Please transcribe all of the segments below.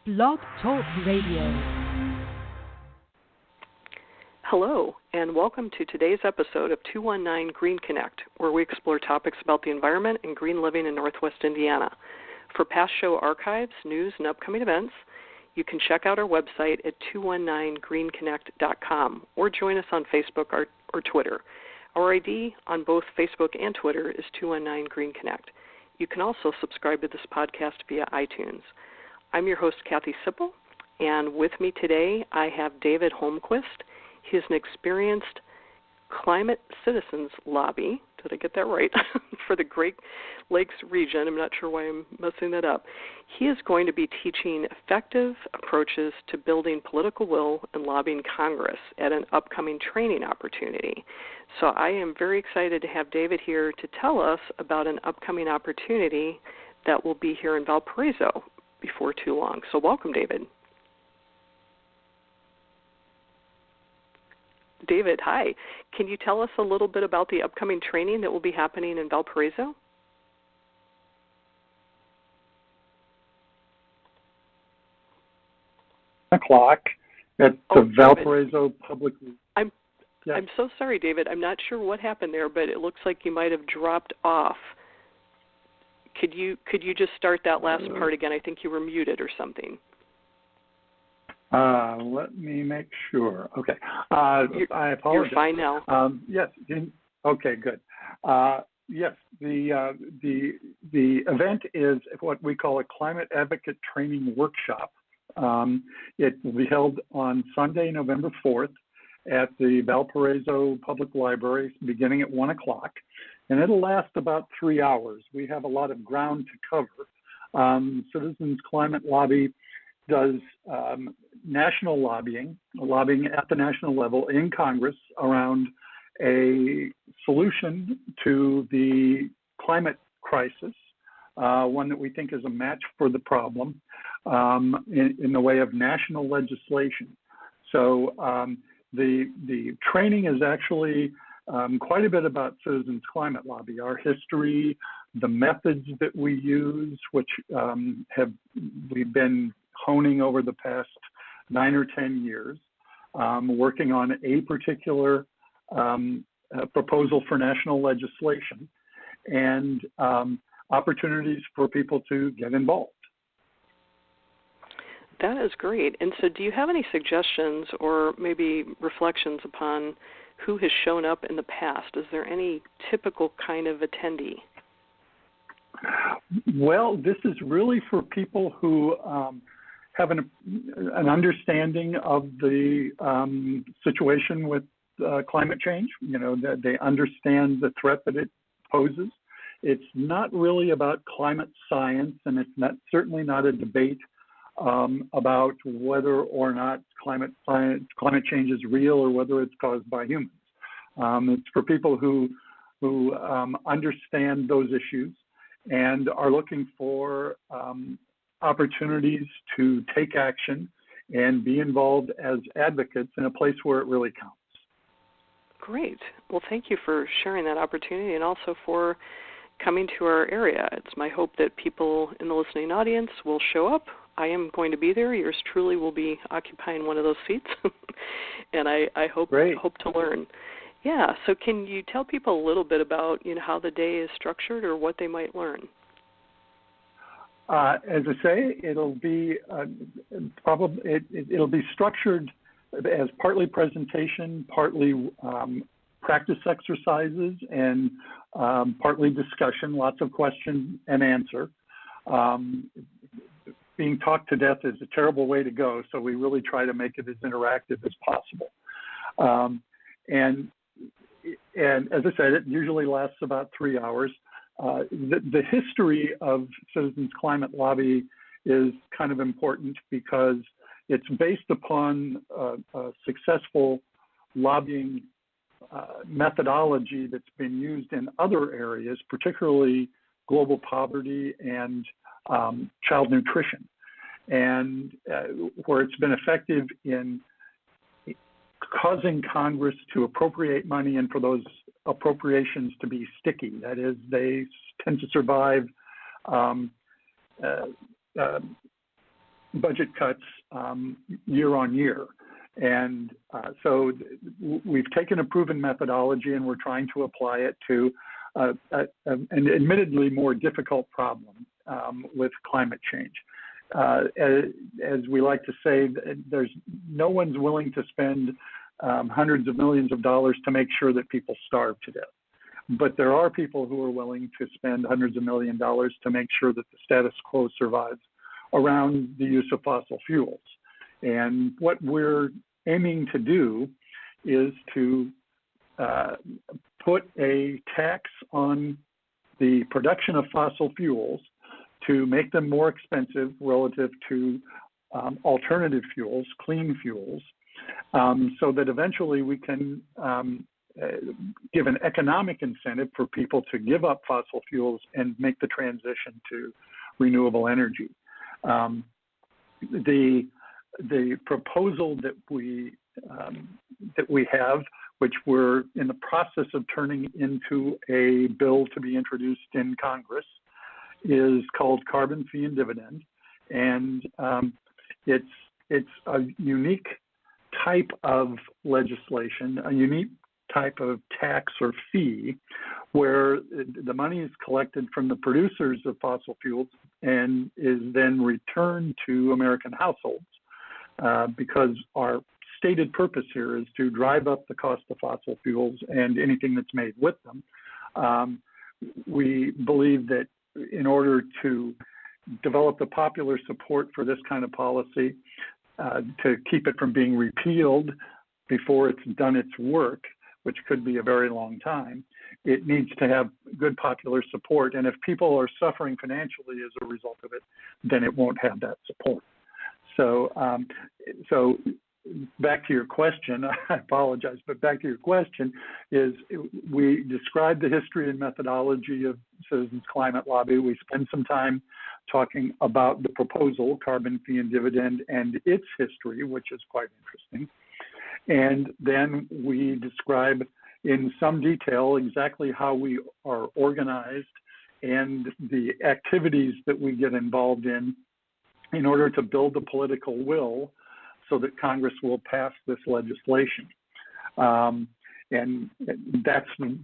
Blog Talk Radio. Hello, and welcome to today's episode of 219 GreenConnect, where we explore topics about the environment and green living in Northwest Indiana. For past show archives, news, and upcoming events, you can check out our website at 219greenconnect.com or join us on Facebook or Twitter. Our ID on both Facebook and Twitter is 219 GreenConnect. You can also subscribe to this podcast via iTunes. I'm your host, Kathy Sipple, and with me today I have David Holmquist. He's an experienced climate citizens lobby, did I get that right, for the Great Lakes region. I'm not sure why I'm messing that up. He is going to be teaching effective approaches to building political will and lobbying Congress at an upcoming training opportunity. So I am very excited to have David here to tell us about an upcoming opportunity that will be here in Valparaiso before too long. So welcome, David. David, hi. Can you tell us a little bit about the upcoming training that will be happening in Valparaiso? O'clock at the Valparaiso Public. I'm so sorry, David. I'm not sure what happened there, but it looks like you might have dropped off. Could you just start that last part again? I think you were muted or something. Let me make sure. Okay. I apologize. You're fine now. Yes. Okay, good. Yes, the event is what we call a Climate Advocate Training Workshop. It will be held on Sunday, November 4th at the Valparaiso Public Library beginning at 1 o'clock. And it'll last about 3 hours. We have a lot of ground to cover. Citizens Climate Lobby does national lobbying at the national level in Congress around a solution to the climate crisis, one that we think is a match for the problem in the way of national legislation. So the training is actually quite a bit about Citizens Climate Lobby, our history, the methods that we use, which we've been honing over the past 9 or 10 years, working on a particular proposal for national legislation, and opportunities for people to get involved. That is great. And so do you have any suggestions or maybe reflections upon who has shown up in the past? Is there any typical kind of attendee? Well, this is really for people who have an understanding of the situation with climate change. You know, that they understand the threat that it poses. It's not really about climate science, and it's certainly not a debate about whether or not climate change is real or whether it's caused by humans. It's for people who understand those issues and are looking for opportunities to take action and be involved as advocates in a place where it really counts. Great. Well, thank you for sharing that opportunity and also for coming to our area. It's my hope that people in the listening audience will show up. I am going to be there. Yours truly will be occupying one of those seats, and I hope to learn. Yeah, so can you tell people a little bit about how the day is structured or what they might learn? As I say, it'll be it'll be structured as partly presentation, partly practice exercises, and partly discussion. Lots of question and answer. Being talked to death is a terrible way to go, so we really try to make it as interactive as possible. And as I said, it usually lasts about 3 hours. The history of Citizens Climate Lobby is kind of important because it's based upon a successful lobbying methodology that's been used in other areas, particularly global poverty and child nutrition, and where it's been effective in causing Congress to appropriate money and for those appropriations to be sticky. That is, they tend to survive budget cuts year on year. And so we've taken a proven methodology and we're trying to apply it to an admittedly more difficult problem with climate change. As we like to say, there's no one's willing to spend hundreds of millions of dollars to make sure that people starve to death. But there are people who are willing to spend hundreds of millions of dollars to make sure that the status quo survives around the use of fossil fuels. And what we're aiming to do is to put a tax on the production of fossil fuels to make them more expensive relative to alternative fuels, clean fuels, so that eventually we can give an economic incentive for people to give up fossil fuels and make the transition to renewable energy. The proposal that we have, which we're in the process of turning into a bill to be introduced in Congress, is called Carbon Fee and Dividend, and it's a unique type of legislation, a unique type of tax or fee, where the money is collected from the producers of fossil fuels and is then returned to American households, because our stated purpose here is to drive up the cost of fossil fuels and anything that's made with them. We believe that in order to develop the popular support for this kind of policy, to keep it from being repealed before it's done its work, which could be a very long time, it needs to have good popular support. And if people are suffering financially as a result of it, then it won't have that support. So, so back to your question, I apologize, but back to your question is we describe the history and methodology of Citizens Climate Lobby. We spend some time talking about the proposal, Carbon Fee and Dividend, and its history, which is quite interesting. And then we describe in some detail exactly how we are organized and the activities that we get involved in order to build the political will so that Congress will pass this legislation. And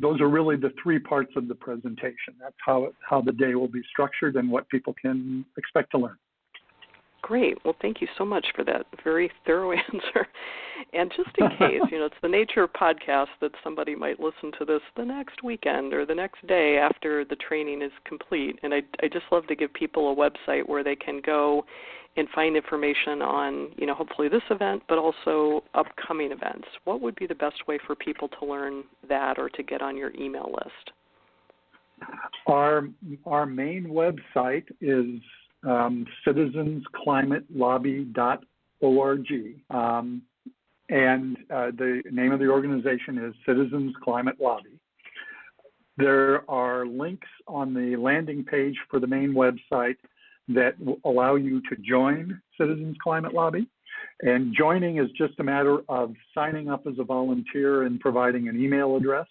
those are really the three parts of the presentation. That's how the day will be structured and what people can expect to learn. Great. Well, thank you so much for that very thorough answer. And just in case, it's the nature of podcasts that somebody might listen to this the next weekend or the next day after the training is complete. And I just love to give people a website where they can go and find information on, hopefully this event, but also upcoming events. What would be the best way for people to learn that or to get on your email list? Our main website is citizensclimatelobby.org, and the name of the organization is Citizens Climate Lobby. There are links on the landing page for the main website that allow you to join Citizens Climate Lobby. And joining is just a matter of signing up as a volunteer and providing an email address.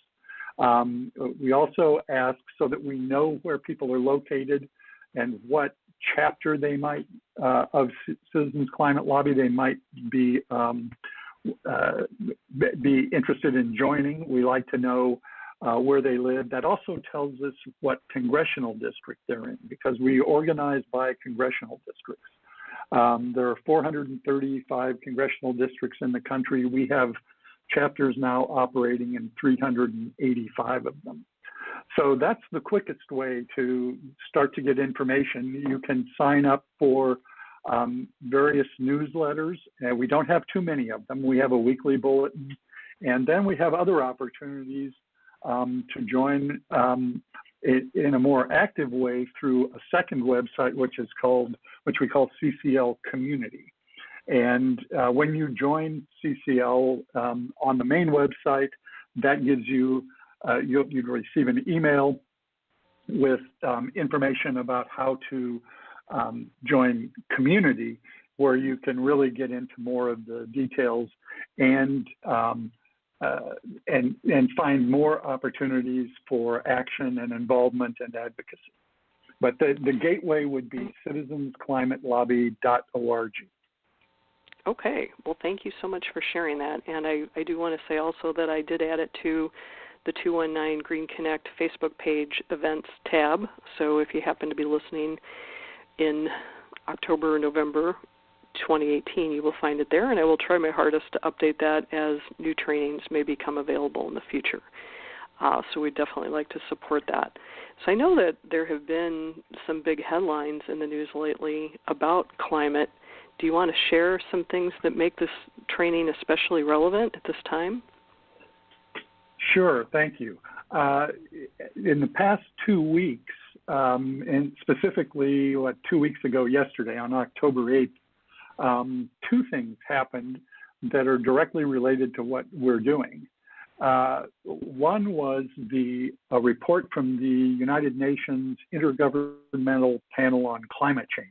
We also ask so that we know where people are located and what chapter they might of Citizens Climate Lobby they might be interested in joining. We like to know where they live. That also tells us what congressional district they're in, because we organize by congressional districts. There are 435 congressional districts in the country. We have chapters now operating in 385 of them. So that's the quickest way to start to get information. You can sign up for various newsletters. We don't have too many of them. We have a weekly bulletin. And then we have other opportunities to join in a more active way through a second website, which we call Ccl Community. And when you join CCL on the main website, that gives you you'd receive an email with information about how to join community, where you can really get into more of the details and find more opportunities for action and involvement and advocacy. But the gateway would be citizensclimatelobby.org. Okay. Well, thank you so much for sharing that. And I do want to say also that I did add it to the 219 GreenConnect Facebook page events tab. So if you happen to be listening in October or November 2018, you will find it there. And I will try my hardest to update that as new trainings may become available in the future. So we'd definitely like to support that. So I know that there have been some big headlines in the news lately about climate. Do you want to share some things that make this training especially relevant at this time? Sure, thank you. In the past 2 weeks, and specifically 2 weeks ago yesterday on October 8th, two things happened that are directly related to what we're doing. One was a report from the United Nations Intergovernmental Panel on Climate Change,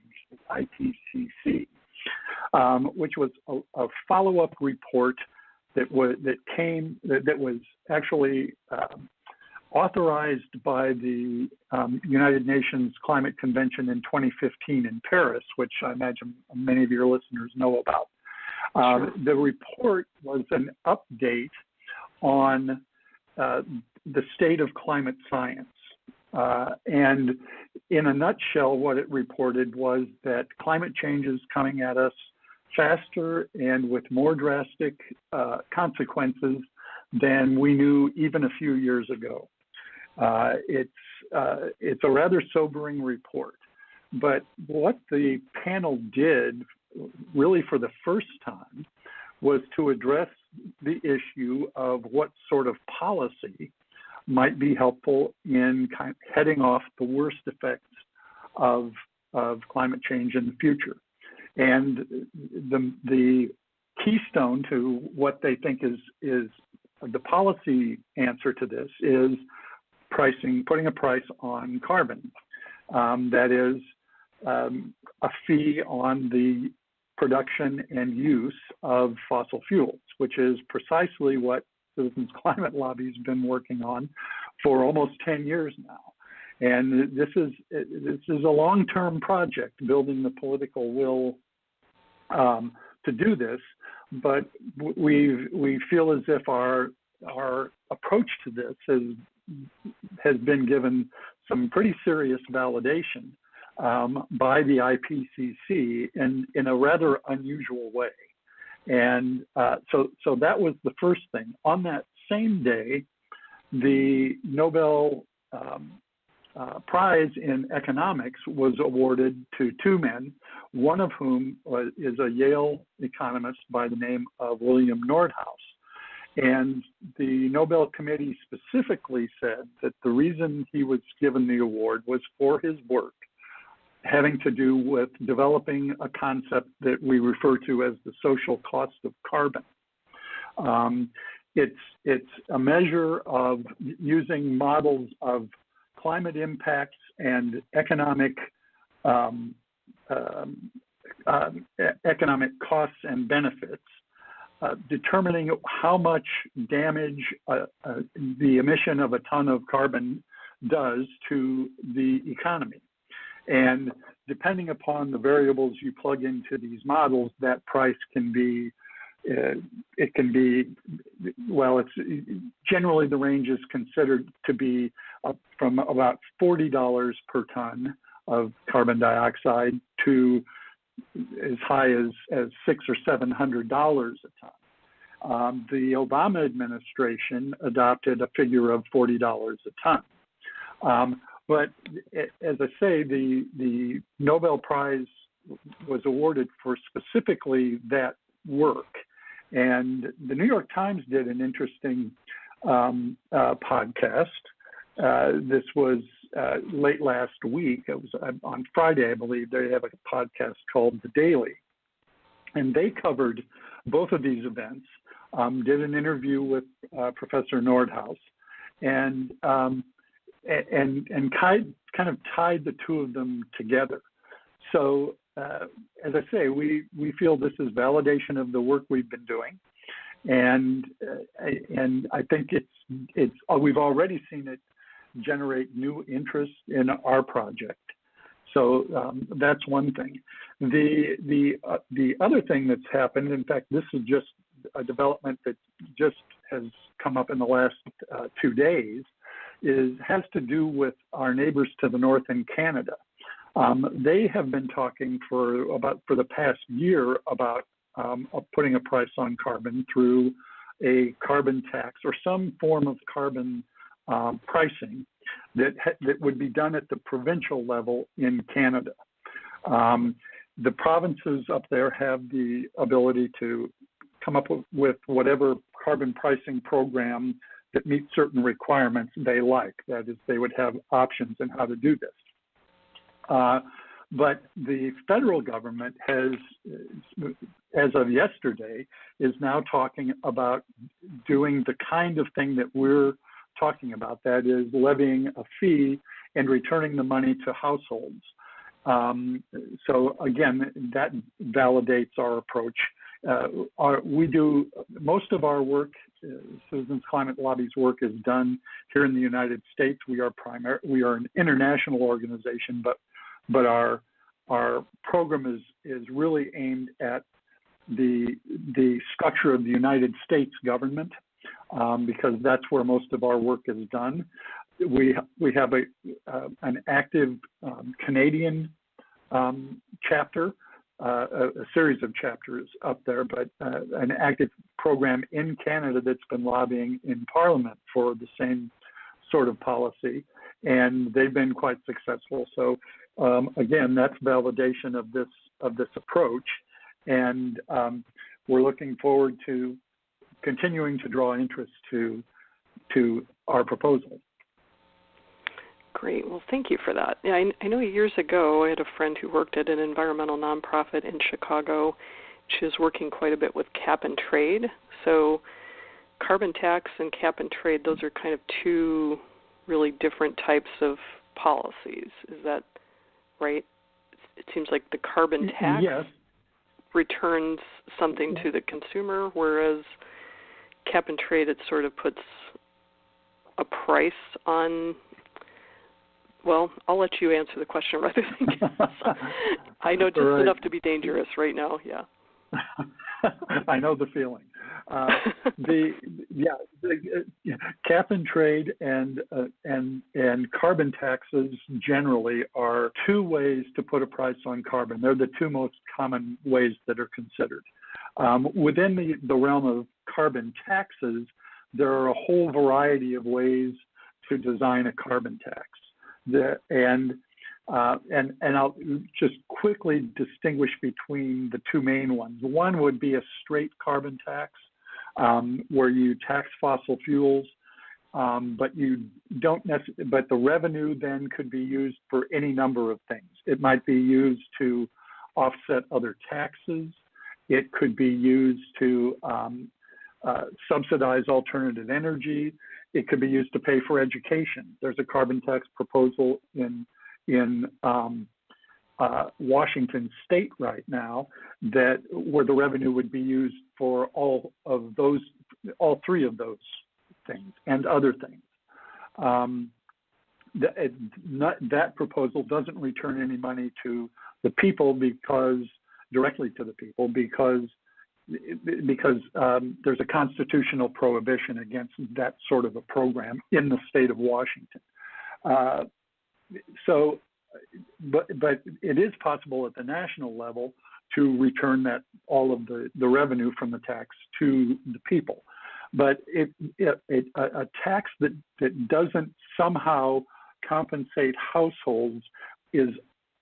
IPCC, which was a follow-up report that was actually authorized by the United Nations Climate Convention in 2015 in Paris, which I imagine many of your listeners know about. Sure. The report was an update on the state of climate science. And in a nutshell, what it reported was that climate change is coming at us faster and with more drastic consequences than we knew even a few years ago. It's a rather sobering report. But what the panel did, really for the first time, was to address the issue of what sort of policy might be helpful in heading off the worst effects of climate change in the future. And the keystone to what they think is the policy answer to this is putting a price on carbon. That is a fee on the production and use of fossil fuels, which is precisely what Citizens Climate Lobby has been working on for almost 10 years now. And this is a long-term project, building the political will to do this. But we feel as if our approach to this has been given some pretty serious validation by the IPCC in a rather unusual way. And so that was the first thing. On that same day, the Nobel Prize in Economics was awarded to two men, one of whom is a Yale economist by the name of William Nordhaus. And the Nobel Committee specifically said that the reason he was given the award was for his work having to do with developing a concept that we refer to as the social cost of carbon. It's a measure of using models of climate impacts and economic costs and benefits, determining how much damage the emission of a ton of carbon does to the economy. And depending upon the variables you plug into these models, that price can be, it's generally the range is considered to be up from about $40 per ton of carbon dioxide to as high as $600 or $700 a ton. The Obama administration adopted a figure of $40 a ton. But as I say, the Nobel Prize was awarded for specifically that work. And the New York Times did an interesting podcast. This was late last week. It was on Friday, I believe. They have a podcast called The Daily. And they covered both of these events, did an interview with Professor Nordhaus, and kind of tied the two of them together. So, as I say, we feel this is validation of the work we've been doing, and I think it's we've already seen it generate new interest in our project. That's one thing. The other thing that's happened, in fact, this is just a development that just has come up in the last 2 days, has to do with our neighbors to the north in Canada. They have been talking for the past year about putting a price on carbon through a carbon tax or some form of carbon pricing that would be done at the provincial level in Canada. The provinces up there have the ability to come up with whatever carbon pricing program that meets certain requirements they like. That is, they would have options in how to do this. But the federal government has, as of yesterday, is now talking about doing the kind of thing that we're talking about, that is levying a fee and returning the money to households. So again, that validates our approach. We do most of our work, Citizens Climate Lobby's work is done here in the United States. We are an international organization, but our program is really aimed at the structure of the United States government, because that's where most of our work is done. We have an active Canadian chapter, a series of chapters up there, but an active program in Canada that's been lobbying in Parliament for the same sort of policy, and they've been quite successful. So again, that's validation of this approach, and we're looking forward to continuing to draw interest to our proposal. Great. Well, thank you for that. Yeah, I know years ago I had a friend who worked at an environmental nonprofit in Chicago. She was working quite a bit with cap and trade. So carbon tax and cap and trade, those are kind of two really different types of policies. Is that right? It seems like the carbon tax returns something to the consumer, whereas cap and trade, it sort of puts a price on. Well, I'll let you answer the question rather than guess. I know just enough to be dangerous right now. Yeah. I know the feeling. Cap and trade and carbon taxes generally are two ways to put a price on carbon. They're the two most common ways that are considered. Within the realm of carbon taxes, there are a whole variety of ways to design a carbon tax. And I'll just quickly distinguish between the two main ones. One would be a straight carbon tax, where you tax fossil fuels, but you don't but the revenue then could be used for any number of things. It might be used to offset other taxes. It could be used to subsidize alternative energy. It could be used to pay for education. There's a carbon tax proposal in Washington State right now where the revenue would be used for all three of those things and other things. That proposal doesn't return any money to the people directly to the people because there's a constitutional prohibition against that sort of a program in the state of Washington. But it is possible at the national level to return all of the revenue from the tax to the people. But a tax that doesn't somehow compensate households is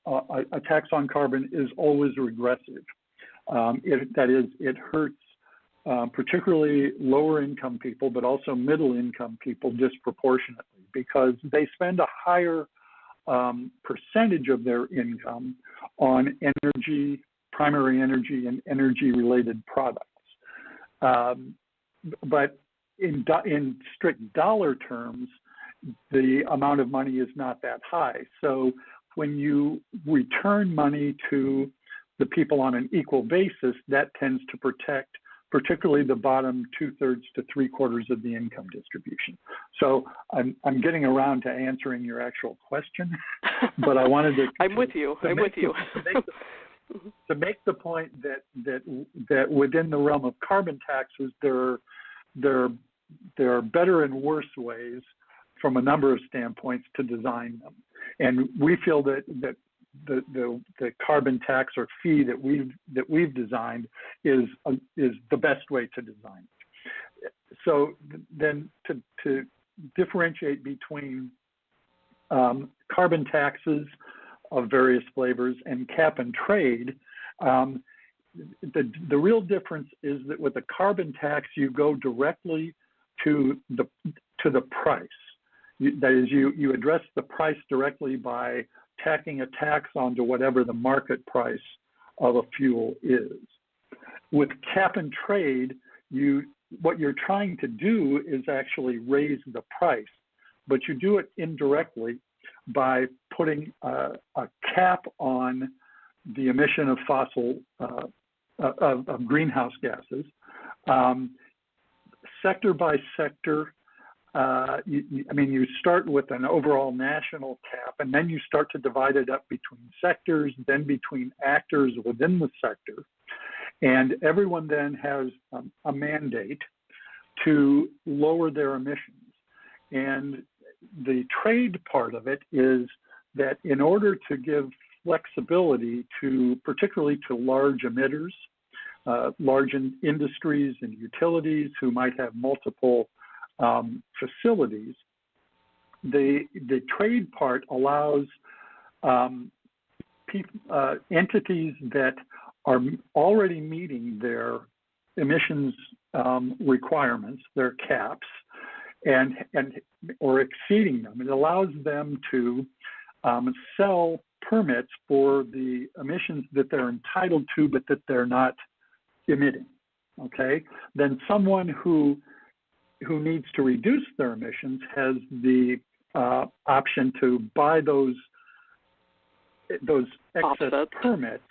a tax on carbon is always regressive. It hurts particularly lower income people, but also middle income people disproportionately because they spend a higher percentage of their income on energy, primary energy, and energy-related products. But in strict dollar terms, the amount of money is not that high. So when you return money to the people on an equal basis, that tends to protect particularly the bottom 2/3 to 3/4 of the income distribution. So I'm getting around to answering your actual question, but I wanted to. I'm with you. To make the point that within the realm of carbon taxes, there are better and worse ways from a number of standpoints to design them, and we feel that the carbon tax or fee that we've designed is the best way to design it. So then to differentiate between carbon taxes of various flavors and cap and trade, the real difference is that with a carbon tax, you go directly to the price. That is, you address the price directly by tacking a tax onto whatever the market price of a fuel is. With cap and trade, what you're trying to do is actually raise the price, but you do it indirectly by putting a cap on the emission of of greenhouse gases, sector by sector. You start with an overall national cap, and then you start to divide it up between sectors, then between actors within the sector. And everyone then has a mandate to lower their emissions. And the trade part of it is that in order to give flexibility particularly to large emitters, large industries and utilities who might have multiple facilities, the trade part allows entities that are already meeting their emissions requirements, their caps, or exceeding them. It allows them to sell permits for the emissions that they're entitled to, but that they're not emitting. Okay, then someone who needs to reduce their emissions has the option to buy those excess offset permits.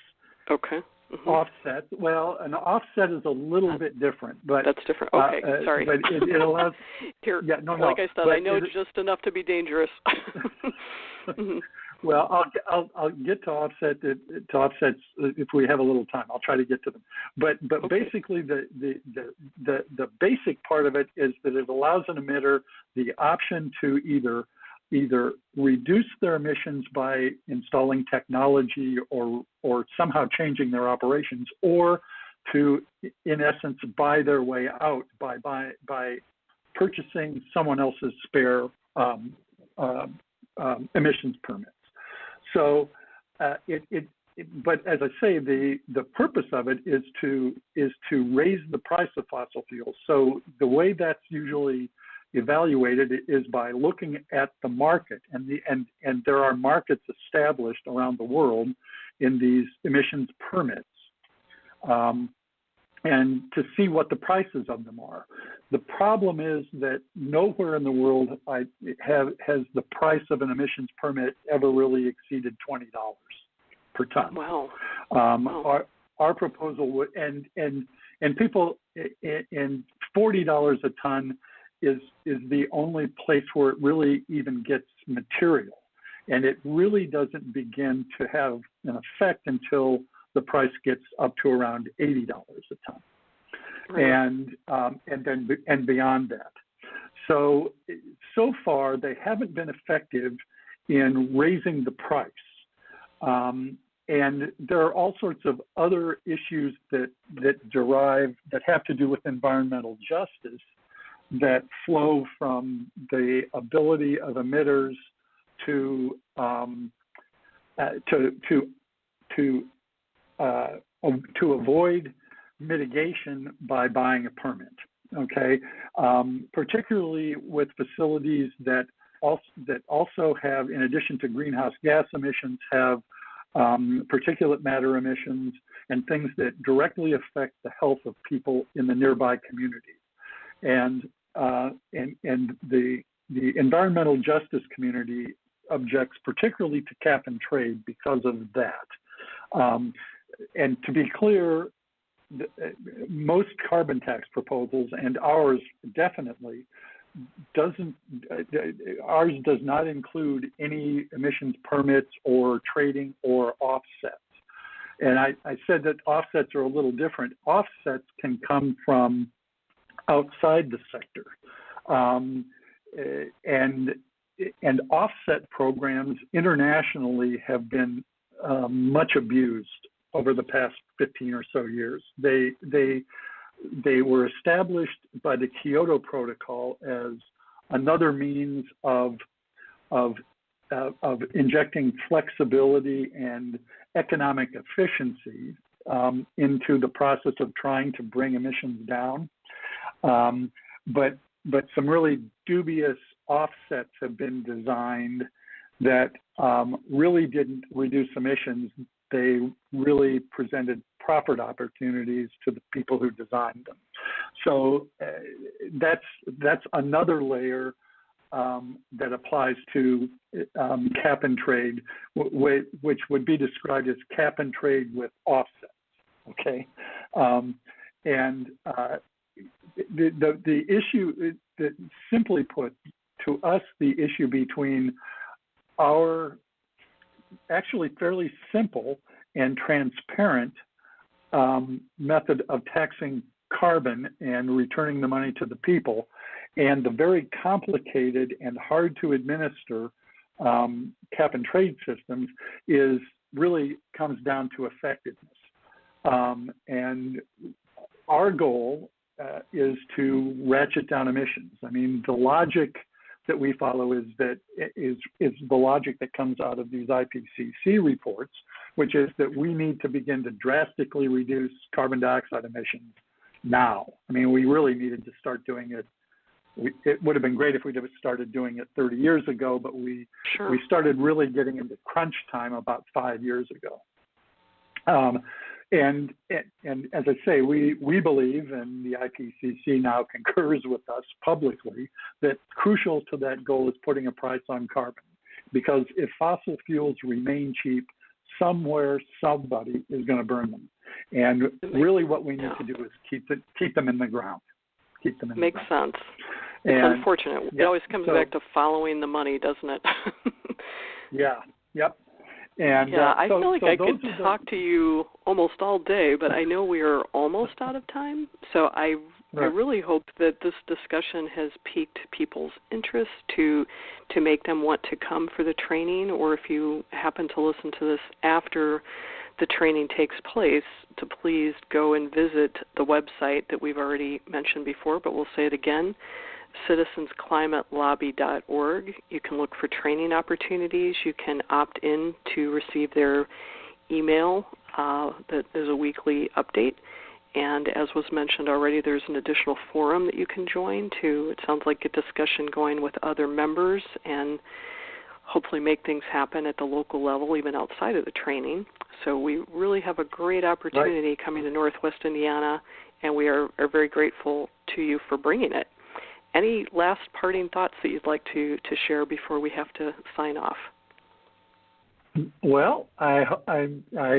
Okay. Mm-hmm. Offset. Well, an offset is a little bit different, but that's different. Okay, sorry. But it allows. Here, yeah, no. Like I said, I know just enough to be dangerous. Mm-hmm. Well, I'll get to offsets if we have a little time. I'll try to get to them. But okay. Basically, the basic part of it is that it allows an emitter the option to either reduce their emissions by installing technology or somehow changing their operations, or to, in essence, buy their way out by purchasing someone else's spare emissions permits. So but as I say, the purpose of it is to raise the price of fossil fuels. So the way that's usually evaluated is by looking at the market, and there are markets established around the world in these emissions permits, and to see what the prices of them are. The problem is that nowhere in the world has the price of an emissions permit ever really exceeded $20 per ton. Wow. Our proposal would, and people in $40 a ton is the only place where it really even gets material, and it really doesn't begin to have an effect until the price gets up to around $80 a ton, right. and beyond that. So far they haven't been effective in raising the price, and there are all sorts of other issues that have to do with environmental justice that flow from the ability of emitters to avoid mitigation by buying a permit. Okay, particularly with facilities that also have, in addition to greenhouse gas emissions, have particulate matter emissions and things that directly affect the health of people in the nearby communities. And the environmental justice community objects particularly to cap and trade because of that. And to be clear, most carbon tax proposals, and ours definitely ours does not include any emissions permits or trading or offsets. And I said that offsets are a little different. Offsets can come from outside the sector. And offset programs internationally have been much abused over the past 15 or so years. They were established by the Kyoto Protocol as another means of injecting flexibility and economic efficiency into the process of trying to bring emissions down. But some really dubious offsets have been designed that really didn't reduce emissions. They really presented profit opportunities to the people who designed them. So that's another layer that applies to cap and trade, which would be described as cap and trade with offsets. Okay, and the issue, that simply put, to us, the issue between our actually fairly simple and transparent method of taxing carbon and returning the money to the people, and the very complicated and hard to administer cap and trade systems really comes down to effectiveness. And our goal is to ratchet down emissions. I mean, the logic that we follow is the logic that comes out of these IPCC reports, which is that we need to begin to drastically reduce carbon dioxide emissions now. I mean, we really needed to start doing it. It would have been great if we'd have started doing it 30 years ago, but we started really getting into crunch time about 5 years ago. And as I say, we believe, and the IPCC now concurs with us publicly, that crucial to that goal is putting a price on carbon. Because if fossil fuels remain cheap, somewhere somebody is going to burn them. And really what we need to do is keep them in the ground. Keep them in the ground. Makes sense. It's unfortunate. It always comes back to following the money, doesn't it? Yeah. Yep. And I feel like I could talk to you almost all day, but I know we are almost out of time. So I really hope that this discussion has piqued people's interest to make them want to come for the training, or if you happen to listen to this after the training takes place, to please go and visit the website that we've already mentioned before, but we'll say it again, citizensclimatelobby.org. You can look for training opportunities. You can opt in to receive their email. That there's a weekly update. And as was mentioned already, there's an additional forum that you can join to, it sounds like, get discussion going with other members and hopefully make things happen at the local level, even outside of the training. So we really have a great opportunity coming to Northwest Indiana, and we are very grateful to you for bringing it. Any last parting thoughts that you'd like to share before we have to sign off? Well, I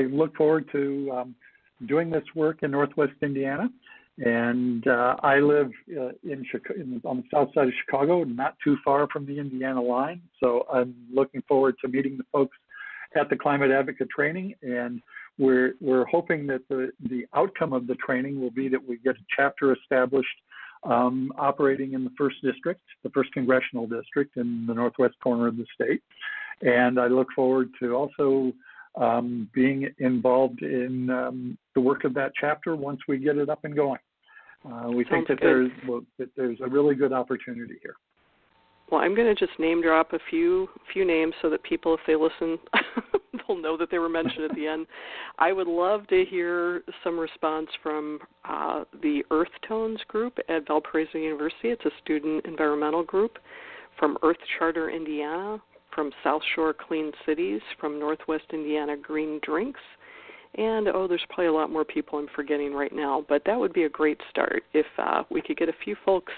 look forward to doing this work in Northwest Indiana, and I live on the south side of Chicago, not too far from the Indiana line. So I'm looking forward to meeting the folks at the Climate Advocate Training, and we're hoping that the outcome of the training will be that we get a chapter established operating in the 1st district, the 1st congressional district in the northwest corner of the state. And I look forward to also being involved in the work of that chapter once we get it up and going. We think that there's a really good opportunity here. Well, I'm going to just name drop a few names so that people, if they listen, they'll know that they were mentioned at the end. I would love to hear some response from the Earth Tones group at Valparaiso University. It's a student environmental group. From Earth Charter Indiana, from South Shore Clean Cities, from Northwest Indiana Green Drinks, and there's probably a lot more people I'm forgetting right now, but that would be a great start if we could get a few folks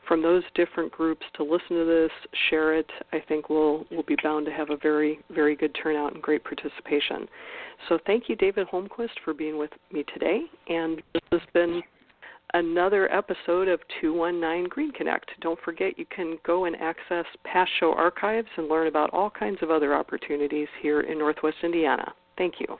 from those different groups to listen to this, share it, I think we'll be bound to have a very, very good turnout and great participation. So thank you, David Holmquist, for being with me today. And this has been another episode of 219 GreenConnect. Don't forget, you can go and access past show archives and learn about all kinds of other opportunities here in Northwest Indiana. Thank you.